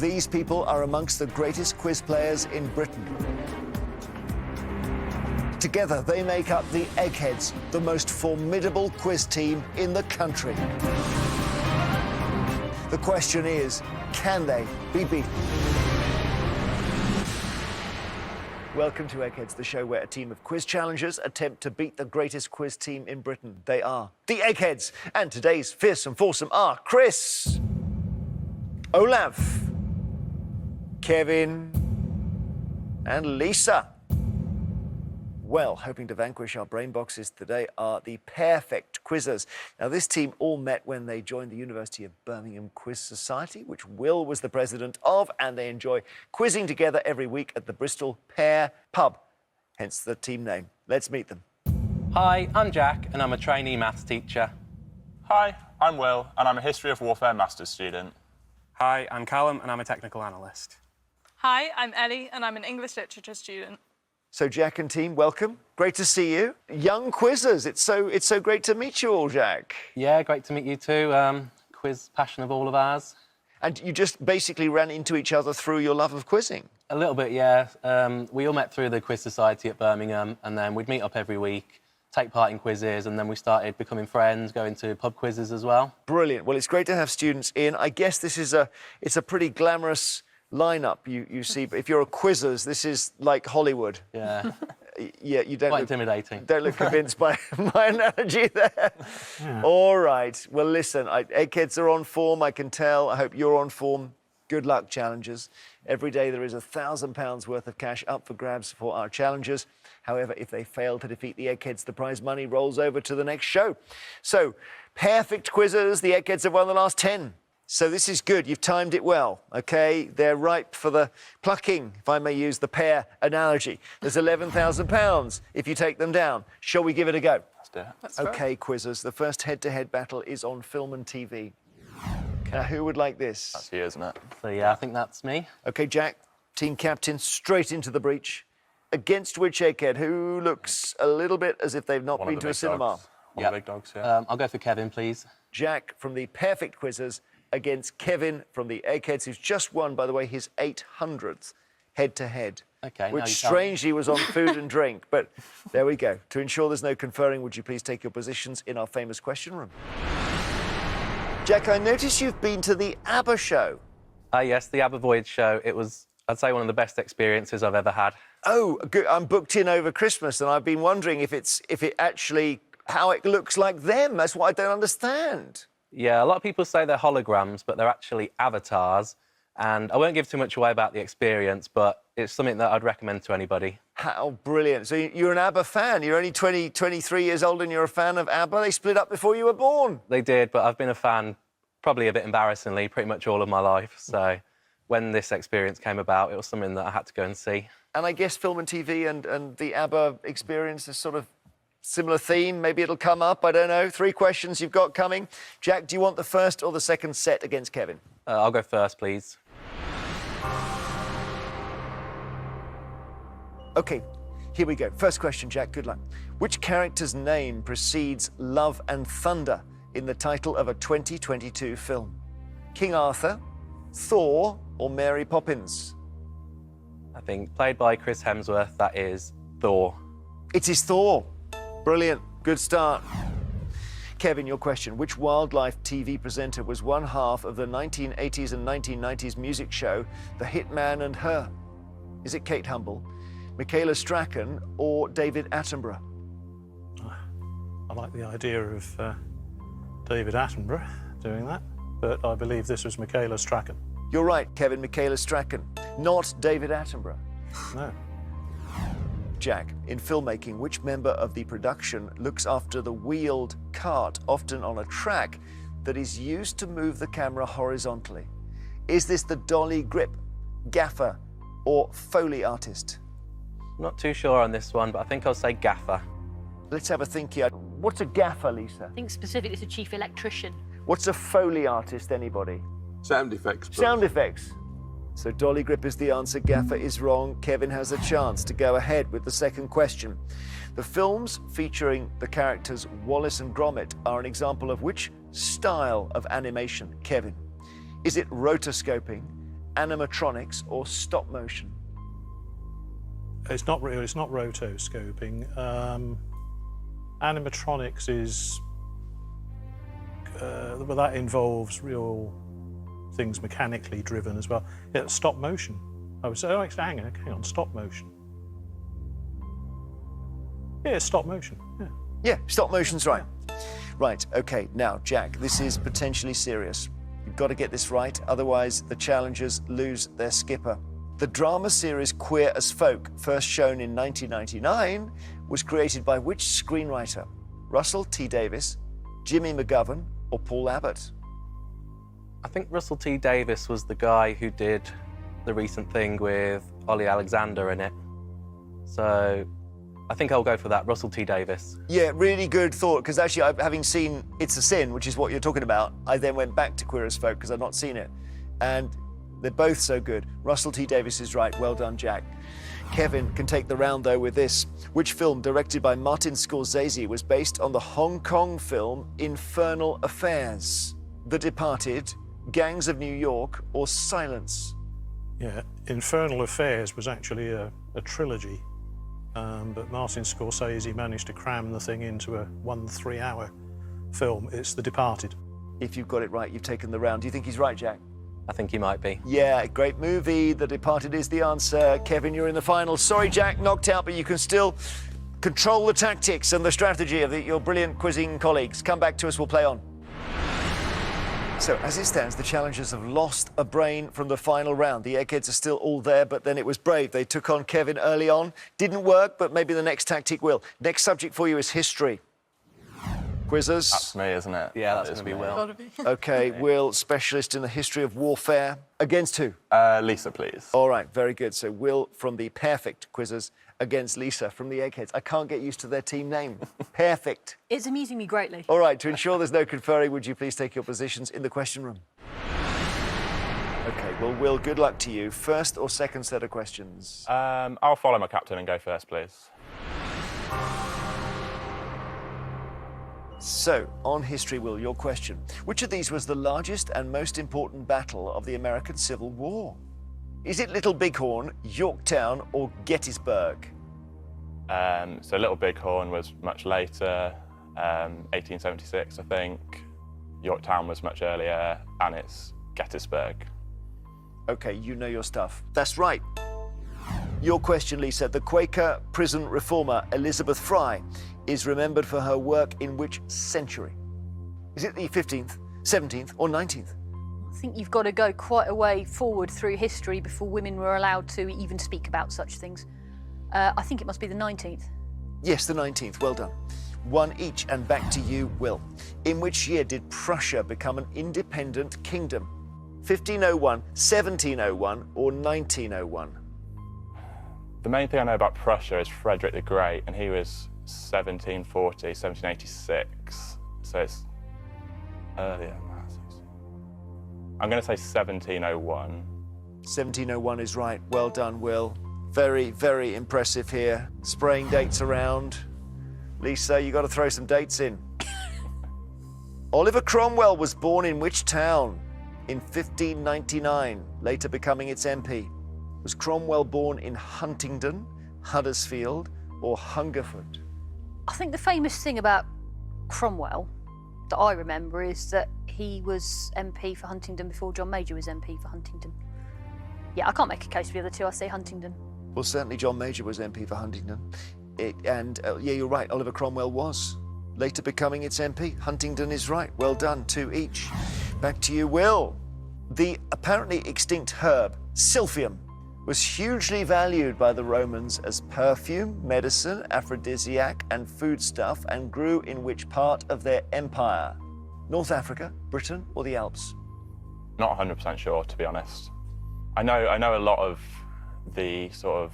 These people are amongst the greatest quiz players in Britain. Together, they make up the Eggheads, the most formidable quiz team in the country. The question is, can they be beaten? Welcome to Eggheads, the show where a team of quiz challengers attempt to beat the greatest quiz team in Britain. They are the Eggheads, and today's fearsome foursome are Chris, Olaf, Kevin, and Lisa. Well, hoping to vanquish our brain boxes today are the Perfect Quizzers. Now, this team all met when they joined the University of Birmingham Quiz Society, which Will was the president of, and they enjoy quizzing together every week at the Bristol Pear Pub, hence the team name. Let's meet them. Hi, I'm Jack, and I'm a trainee maths teacher. Hi, I'm Will, and I'm a History of Warfare Masters student. Hi, I'm Callum, and I'm a technical analyst. Hi, I'm Ellie, and I'm an English literature student. So, Jack and team, welcome. Great to see you. Young quizzers, it's so great to meet you all, Jack. Yeah, great to meet you too. Quiz passion of all of ours. And you just basically ran into each other through your love of quizzing? A little bit, yeah. We all met through the Quiz Society at Birmingham, and then we'd meet up every week, take part in quizzes, and then we started becoming friends, going to pub quizzes as well. Brilliant. Well, it's great to have students in. I guess this is it's a pretty glamorous lineup you see. But if you're a quizzers, this is like Hollywood. Yeah. Yeah, you don't. Quite intimidating. Don't look convinced by my analogy there. Yeah. All right. Well, listen, Eggheads are on form. I can tell. I hope you're on form. Good luck, challengers. Every day there is £1,000 worth of cash up for grabs for our challengers. However, if they fail to defeat the Eggheads, the prize money rolls over to the next show. So, Perfect Quizzers. The Eggheads have won the last 10. So this is good. You've timed it well, OK? They're ripe for the plucking, if I may use the pear analogy. There's £11,000 if you take them down. Shall we give it a go? Let's do it. OK, quizzers, the first head-to-head battle is on film and TV. Now, who would like this? That's you, isn't it? So, yeah, I think that's me. OK, Jack, team captain, straight into the breach. Against which Egghead, who looks a little bit as if they've not been to a cinema? One of the big dogs, yeah. I'll go for Kevin, please. Jack from the Perfect Quizzers against Kevin from the Eggheads, who's just won, by the way, his 800th head-to-head. OK, which strangely was on food and drink, but there we go. To ensure there's no conferring, would you please take your positions in our famous question room? Jack, I notice you've been to the ABBA show. Yes, the ABBA Voyage show. It was, I'd say, one of the best experiences I've ever had. Oh, good. I'm booked in over Christmas, and I've been wondering if it actually, how it looks like them. That's what I don't understand. Yeah, a lot of people say they're holograms, but they're actually avatars. And I won't give too much away about the experience, but it's something that I'd recommend to anybody. How brilliant. So you're an ABBA fan. You're only 23 years old and you're a fan of ABBA. They split up before you were born. They did, but I've been a fan, probably a bit embarrassingly, pretty much all of my life. So when this experience came about, it was something that I had to go and see. And I guess film and TV and the ABBA experience is sort of similar theme. Maybe it'll come up. I don't know. 3 questions you've got coming. Jack, do you want the first or the second set against Kevin? I'll go first, please. OK, here we go. First question, Jack. Good luck. Which character's name precedes Love and Thunder in the title of a 2022 film? King Arthur, Thor, or Mary Poppins? I think, played by Chris Hemsworth, that is Thor. It is Thor. Brilliant. Good start. Kevin, your question. Which wildlife TV presenter was one half of the 1980s and 1990s music show The Hitman and Her? Is it Kate Humble, Michaela Strachan, or David Attenborough? I like the idea of David Attenborough doing that, but I believe this was Michaela Strachan. You're right, Kevin, Michaela Strachan, not David Attenborough. No. Jack, in filmmaking, which member of the production looks after the wheeled cart, often on a track, that is used to move the camera horizontally? Is this the dolly grip, gaffer, or Foley artist? Not too sure on this one, but I think I'll say gaffer. Let's have a think here. What's a gaffer, Lisa? I think specifically it's a chief electrician. What's a Foley artist, anybody? Sound effects. Sound effects. So dolly grip is the answer, gaffer is wrong. Kevin has a chance to go ahead with the second question. The films featuring the characters Wallace and Gromit are an example of which style of animation, Kevin? Is it rotoscoping, animatronics, or stop motion? It's not rotoscoping. Animatronics is, but that involves real things mechanically driven as well. Yeah, stop motion. I would say, oh, hang on, stop motion. Yeah, it's stop motion. Yeah. Yeah, stop motion's right. Right, okay, now, Jack, this is potentially serious. You've got to get this right, otherwise the challengers lose their skipper. The drama series Queer as Folk, first shown in 1999, was created by which screenwriter? Russell T. Davies, Jimmy McGovern, or Paul Abbott? I think Russell T. Davies was the guy who did the recent thing with Ollie Alexander in it. So I think I'll go for that, Russell T. Davies. Yeah, really good thought, because actually, having seen It's a Sin, which is what you're talking about, I then went back to Queer as Folk because I've not seen it. And they're both so good. Russell T. Davies is right. Well done, Jack. Kevin can take the round, though, with this. Which film, directed by Martin Scorsese, was based on the Hong Kong film Infernal Affairs? The Departed, Gangs of New York, or Silence? Yeah, Infernal Affairs was actually a trilogy, but Martin Scorsese managed to cram the thing into a 3-hour film. It's The Departed. If you've got it right, you've taken the round. Do you think he's right, Jack? I think he might be. Yeah, great movie. The Departed is the answer. Kevin, you're in the final. Sorry, Jack, knocked out, but you can still control the tactics and the strategy of your brilliant quizzing colleagues. Come back to us, we'll play on. So, as it stands, the challengers have lost a brain from the final round. The Eggheads are still all there, but then it was brave. They took on Kevin early on. Didn't work, but maybe the next tactic will. Next subject for you is history. Quizzers? That's me, isn't it? Yeah, that's That going to be is Will. Gotta be. Okay, Will, specialist in the history of warfare. Against who? Lisa, please. All right, very good. So Will from the Perfect Quizzers against Lisa from the Eggheads. I can't get used to their team name. Perfect. It's amusing me greatly. All right, to ensure there's no conferring, would you please take your positions in the question room? Okay, well, Will, good luck to you. First or second set of questions? I'll follow my captain and go first, please. So, on history, Will, your question. Which of these was the largest and most important battle of the American Civil War? Is it Little Bighorn, Yorktown, or Gettysburg? So Little Bighorn was much later, 1876, I think. Yorktown was much earlier, and it's Gettysburg. Okay, you know your stuff. That's right. Your question, Lisa. The Quaker prison reformer Elizabeth Fry is remembered for her work in which century? Is it the 15th, 17th, or 19th? I think you've got to go quite a way forward through history before women were allowed to even speak about such things. I think it must be the 19th. Yes, the 19th. Well done. One each, and back to you, Will. In which year did Prussia become an independent kingdom? 1501, 1701, or 1901? The main thing I know about Prussia is Frederick the Great, and he was 1740, 1786, so it's earlier than that. I'm going to say 1701. 1701 is right. Well done, Will. Very, very impressive here. Spraying dates around. Lisa, you got to throw some dates in. Oliver Cromwell was born in which town in 1599, later becoming its MP? Was Cromwell born in Huntingdon, Huddersfield, or Hungerford? I think the famous thing about Cromwell that I remember is that he was MP for Huntingdon before John Major was MP for Huntingdon. Yeah, I can't make a case for the other two. I say Huntingdon. Well, certainly John Major was MP for Huntingdon. Yeah, you're right, Oliver Cromwell was. Later becoming its MP. Huntingdon is right. Well done, 2 each. Back to you, Will. The apparently extinct herb, silphium, was hugely valued by the Romans as perfume, medicine, aphrodisiac, and foodstuff, and grew in which part of their empire? North Africa, Britain, or the Alps? Not 100% sure, to be honest. I know a lot of the sort of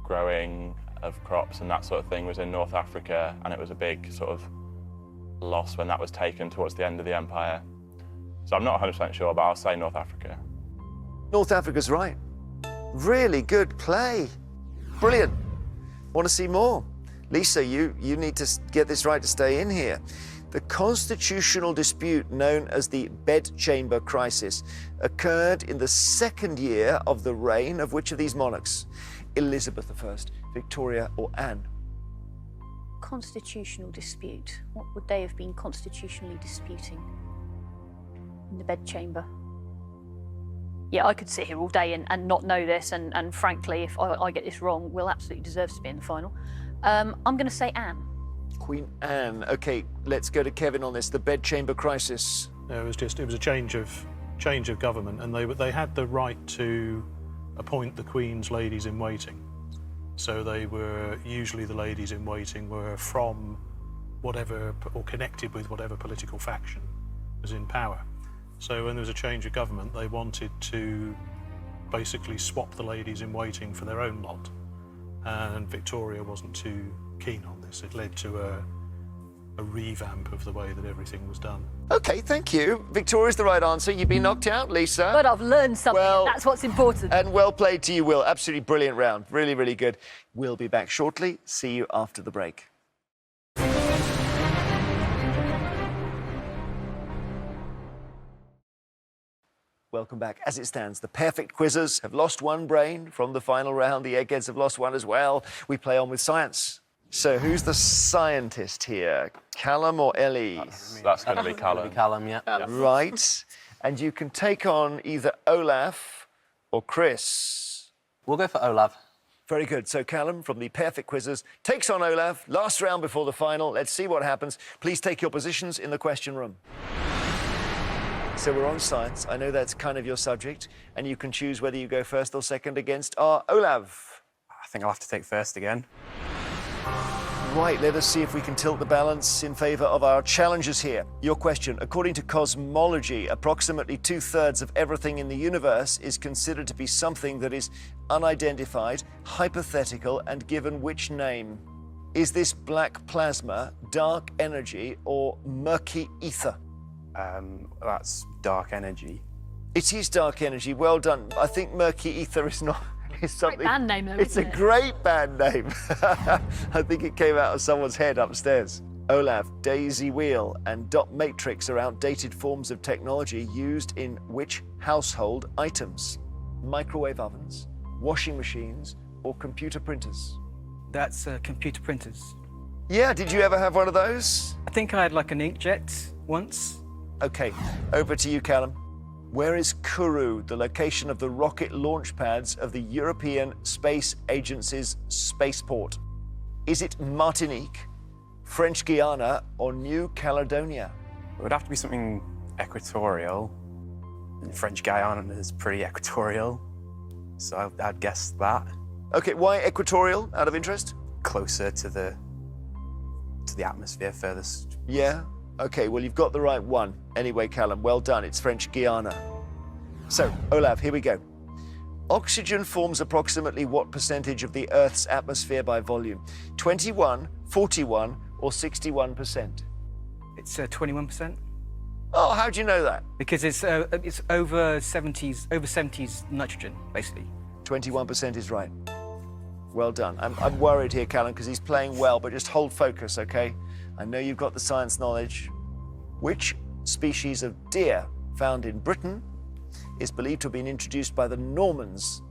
growing of crops and that sort of thing was in North Africa, and it was a big sort of loss when that was taken towards the end of the empire. So I'm not 100% sure, but I'll say North Africa. North Africa's right. Really good play. Brilliant. Want to see more? Lisa, you need to get this right to stay in here. The constitutional dispute known as the bedchamber crisis occurred in the second year of the reign of which of these monarchs? Elizabeth I, Victoria, or Anne? Constitutional dispute. What would they have been constitutionally disputing in the bedchamber? Yeah, I could sit here all day and not know this, and frankly, if I get this wrong, Will absolutely deserves to be in the final. I'm going to say Anne. Queen Anne. Okay, let's go to Kevin on this. The bedchamber crisis. No, it was a change of government, and they had the right to appoint the Queen's ladies in waiting. So they were, usually the ladies in waiting were from whatever, or connected with whatever political faction was in power. So when there was a change of government, they wanted to basically swap the ladies in waiting for their own lot. And Victoria wasn't too keen on this. It led to a revamp of the way that everything was done. Okay, thank you. Victoria's the right answer. You've been knocked out, Lisa. But I've learned something, Well, that's what's important. And well played to you, Will. Absolutely brilliant round. Really, really good. We'll be back shortly. See you after the break. Welcome back. As it stands, the perfect quizzers have lost one brain from the final round. The Eggheads have lost one as well. We play on with science. So who's the scientist here? Callum or Ellie? That's going to be Callum. Callum, yeah. Right. And you can take on either Olaf or Chris. We'll go for Olav. Very good. So Callum from the Perfect Quizzers takes on Olaf. Last round before the final. Let's see what happens. Please take your positions in the question room. So we're on science. I know that's kind of your subject, and you can choose whether you go first or second against our Olav. I think I'll have to take first again. Right, let us see if we can tilt the balance in favour of our challengers here. Your question: according to cosmology, approximately 2/3 of everything in the universe is considered to be something that is unidentified, hypothetical, and given which name? Is this black plasma, dark energy, or murky ether? That's dark energy. It is dark energy. Well done. I think murky ether is not. It's something. Great band name, though, It's a isn't it? great band name. I think it came out of someone's head upstairs. Olaf, daisy wheel, and dot matrix are outdated forms of technology used in which household items? Microwave ovens, washing machines, or computer printers? That's computer printers. Yeah, did you ever have one of those? I think I had like an inkjet once. Okay, over to you, Callum. Where is Kourou, the location of the rocket launch pads of the European Space Agency's spaceport? Is it Martinique, French Guiana, or New Caledonia? It would have to be something equatorial. French Guiana is pretty equatorial, so I'd guess that. Okay, why equatorial, out of interest? Closer to the atmosphere furthest. Yeah? Okay, well, you've got the right one. Anyway, Callum, well done. It's French Guiana. So, Olaf, here we go. Oxygen forms approximately what percentage of the Earth's atmosphere by volume? 21, 41, or 61%? It's 21%. Oh, how do you know that? Because it's over 70s nitrogen, basically. 21% is right. Well done. I'm worried here, Callum, because he's playing well, but just hold focus, okay? I know you've got the science knowledge. Which species of deer found in Britain is believed to have been introduced by the Normans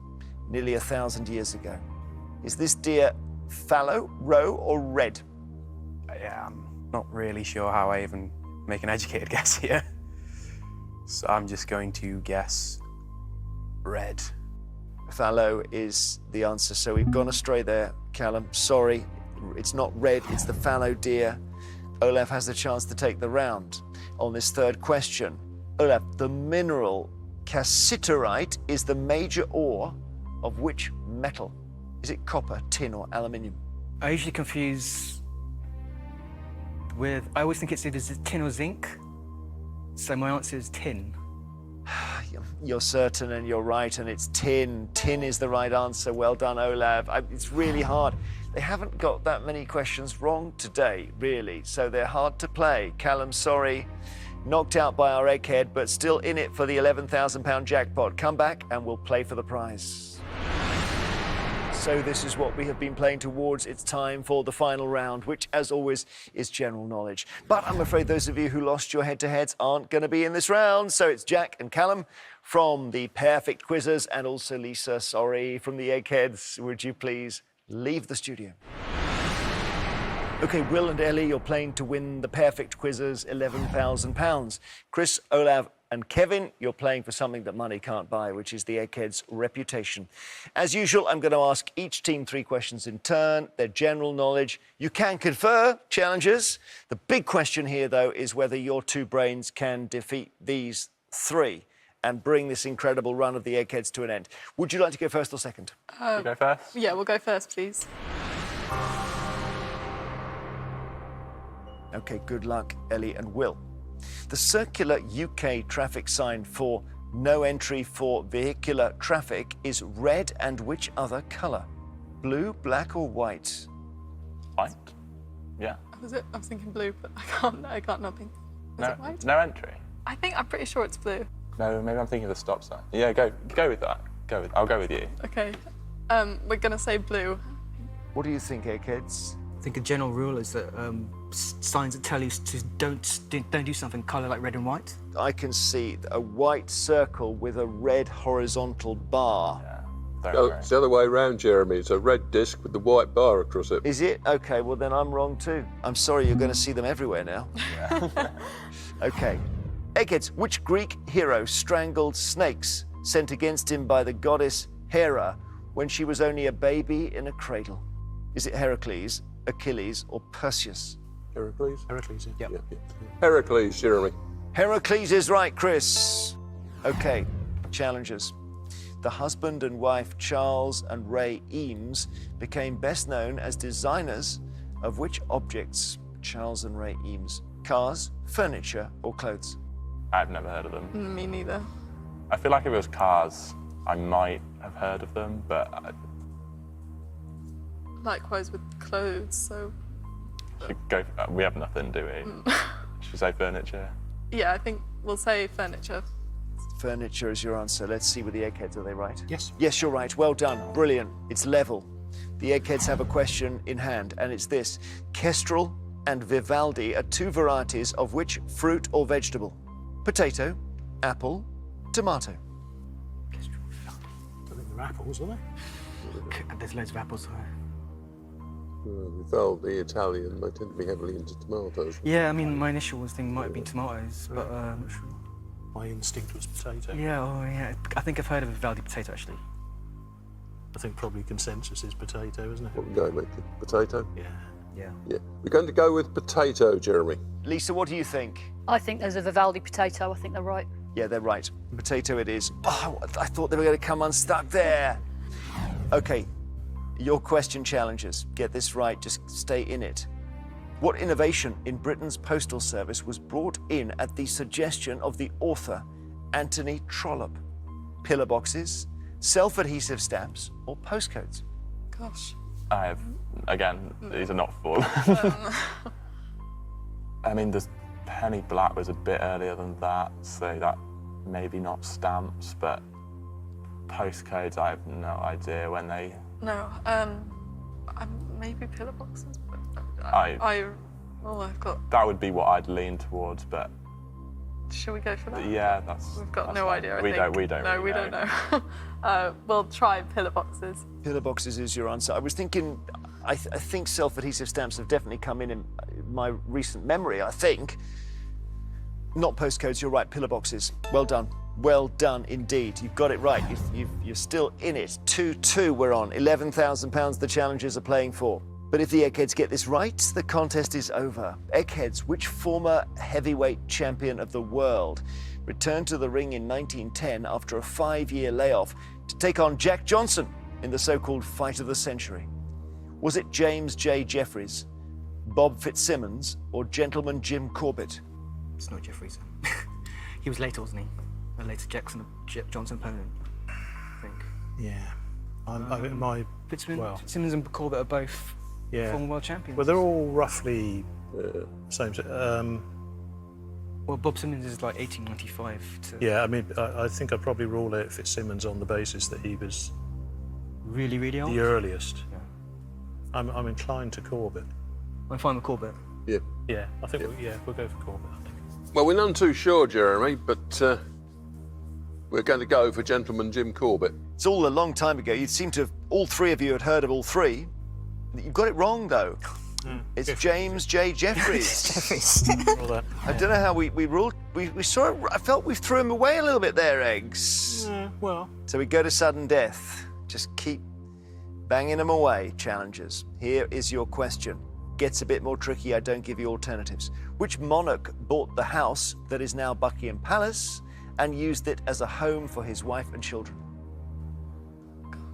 nearly 1,000 years ago? Is this deer fallow, roe, or red? Yeah, I'm not really sure how I even make an educated guess here. So I'm just going to guess red. Fallow is the answer, so we've gone astray there, Callum. Sorry, it's not red, it's the fallow deer. Olaf has the chance to take the round on this third question. Olaf, the mineral cassiterite is the major ore of which metal? Is it copper, tin, or aluminium? I usually confuse with, I always think it's either tin or zinc. So my answer is tin. You're certain and you're right, and it's tin. Tin is the right answer. Well done, Olaf. It's really hard. They haven't got that many questions wrong today, really, so they're hard to play. Callum, sorry, knocked out by our egghead, but still in it for the £11,000 jackpot. Come back and we'll play for the prize. So this is what we have been playing towards. It's time for the final round, which, as always, is general knowledge. But I'm afraid those of you who lost your head-to-heads aren't going to be in this round. So it's Jack and Callum from the Perfect Quizzers, and also Lisa, sorry, from the Eggheads. Would you please leave the studio? OK, Will and Ellie, you're playing to win the Perfect Quizzers £11,000. Chris, Olav and Kevin, you're playing for something that money can't buy, which is the Eggheads' reputation. As usual, I'm going to ask each team 3 questions in turn. They're general knowledge. You can confer challenges. The big question here, though, is whether your 2 brains can defeat these 3 and bring this incredible run of the Eggheads to an end. Would you like to go first or second? You go first? Yeah, we'll go first, please. OK, good luck, Ellie and Will. The circular UK traffic sign for no entry for vehicular traffic is red and which other colour? Blue, black or white? White? Yeah. Was it? I was thinking blue, but I can't not think. Is it white? No entry? I'm pretty sure it's blue. No, maybe I'm thinking of the stop sign. Yeah, go with that. I'll go with you. Okay. We're going to say blue. What do you think, Eggheads? I think a general rule is that signs that tell you to don't do something colour like red and white. I can see a white circle with a red horizontal bar. Yeah. Oh, it's the other way around, Jeremy. It's a red disc with the white bar across it. Is it? OK, well, then I'm wrong too. I'm sorry, you're going to see them everywhere now. Yeah. OK. Eggheads, which Greek hero strangled snakes sent against him by the goddess Hera when she was only a baby in a cradle? Is it Heracles, Achilles or Perseus? Heracles? Heracles, yeah. Yeah. Heracles, Jeremy. Heracles is right, Chris. OK, challenges. The husband and wife Charles and Ray Eames became best known as designers of which objects? Charles and Ray Eames. Cars, furniture or clothes? I've never heard of them. Me neither. I feel like if it was cars, I might have heard of them, but Likewise with clothes, so... we have nothing, do we? Should we say furniture? Yeah, I think we'll say furniture. Furniture is your answer. Let's see with the Eggheads, are they right? Yes. Yes, you're right. Well done. Brilliant. It's level. The Eggheads have a question in hand, and it's this. Kestrel and Vivaldi are 2 varieties of which fruit or vegetable? Potato, apple, tomato. I think they're apples, aren't they? There's loads of apples. Vivaldi, Italian, they tend to be heavily into tomatoes. Yeah, I mean, my initial thing might have been tomatoes, but... I'm not sure. My instinct was potato. Yeah, I think I've heard of a Vivaldi potato, actually. I think probably consensus is potato, isn't it? What we go, mate? Potato? Yeah. Yeah. We're going to go with potato, Jeremy. Lisa, what do you think? I think there's a Vivaldi potato. I think they're right. Yeah, they're right. Potato it is. Oh, I thought they were going to come unstuck there. OK, your question challenges. Get this right, just stay in it. What innovation in Britain's postal service was brought in at the suggestion of the author, Anthony Trollope? Pillar boxes, self-adhesive stamps, or postcodes? Gosh. Again, these are not full. I mean, the penny black was a bit earlier than that, so that maybe not stamps, but postcodes, I have no idea when they... No, maybe pillar boxes, but I've got... That would be what I'd lean towards, but... Should we go for that? Yeah, that's... We've got that's no fine. idea, I We think. don't No, really we don't know. We'll try pillar boxes. Pillar boxes is your answer. I was thinking, I think self-adhesive stamps have definitely come in my recent memory, I think. Not postcodes, you're right, pillar boxes. Well done. Well done indeed. You've got it right. You're still in it. 2-2 we're on. £11,000 the challengers are playing for. But if the Eggheads get this right, the contest is over. Eggheads, which former heavyweight champion of the world returned to the ring in 1910 after a 5-year layoff to take on Jack Johnson in the so-called Fight of the Century? Was it James J. Jeffries, Bob Fitzsimmons, or Gentleman Jim Corbett? It's not Jeffries. He was later, wasn't he? A later Johnson opponent, I think. Yeah. Fitzsimmons and Corbett are both former world champions. Well, they're all roughly same. Well, Bob Simmons is like 1895 to... Yeah, I mean, I think I'd probably rule out Fitzsimmons on the basis that he was Really, really old? The earliest. I'm inclined to Corbett. I'm fine with Corbett. Yeah. Yeah, I think we'll go for Corbett, I think. Well, we're none too sure, Jeremy, but we're going to go for Gentleman Jim Corbett. It's all a long time ago. You seem to have, all three of you had heard of all three. You've got it wrong, though. It's James J. Jeffries. I don't know how we ruled. We sort of, I felt we threw him away a little bit there, Eggs. Well. So we go to sudden death. Just keep banging them away, challengers. Here is your question. Gets a bit more tricky, I don't give you alternatives. Which monarch bought the house that is now Buckingham Palace and used it as a home for his wife and children?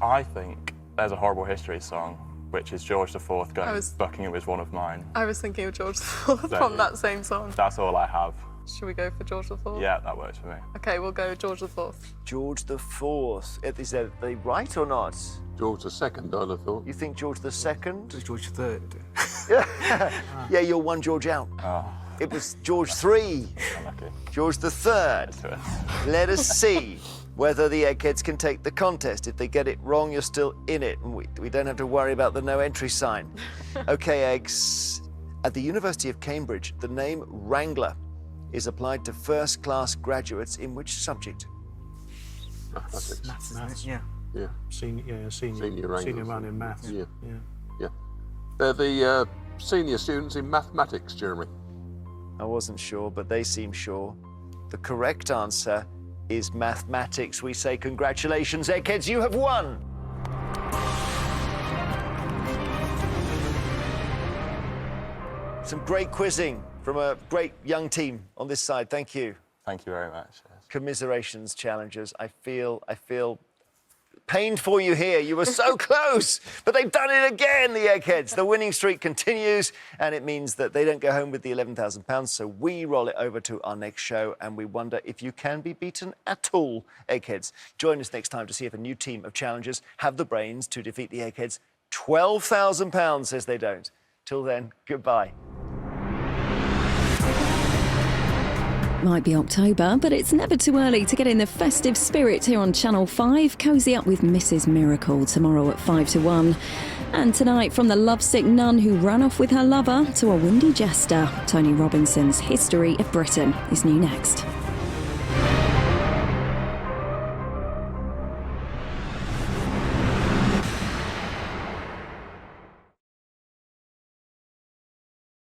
I think there's a Horrible History song, which is George IV going, Buckingham is one of mine. I was thinking of George IV from that same song. That's all I have. Should we go for George IV? Yeah, that works for me. Okay, we'll go George IV. George IV. Is that they right or not? George II, I'd have thought. You think George II? George III. Yeah, you're one George out. Oh. It was George III. Unlucky. George III. Let us see whether the Eggheads can take the contest. If they get it wrong, you're still in it, and we don't have to worry about the no entry sign. Okay, Eggs. At the University of Cambridge, the name Wrangler is applied to first-class graduates in which subject? Mathematics. Maths. Yeah. Yeah. Senior Wranglers. man in maths. Yeah. They're the senior students in mathematics, Jeremy. I wasn't sure, but they seem sure. The correct answer is mathematics. We say congratulations, Eggheads, you have won! Some great quizzing from a great young team on this side. Thank you. Thank you very much. Commiserations, challengers. I feel pained for you here. You were so close, but they've done it again, the Eggheads. The winning streak continues, and it means that they don't go home with the £11,000, so we roll it over to our next show, and we wonder if you can be beaten at all, Eggheads. Join us next time to see if a new team of challengers have the brains to defeat the Eggheads. £12,000 says they don't. Till then, goodbye. Might be October, but it's never too early to get in the festive spirit here on Channel 5. Cozy up with Mrs. Miracle tomorrow at 5 to 1. And tonight, from the lovesick nun who ran off with her lover to a windy jester, Tony Robinson's History of Britain is new next.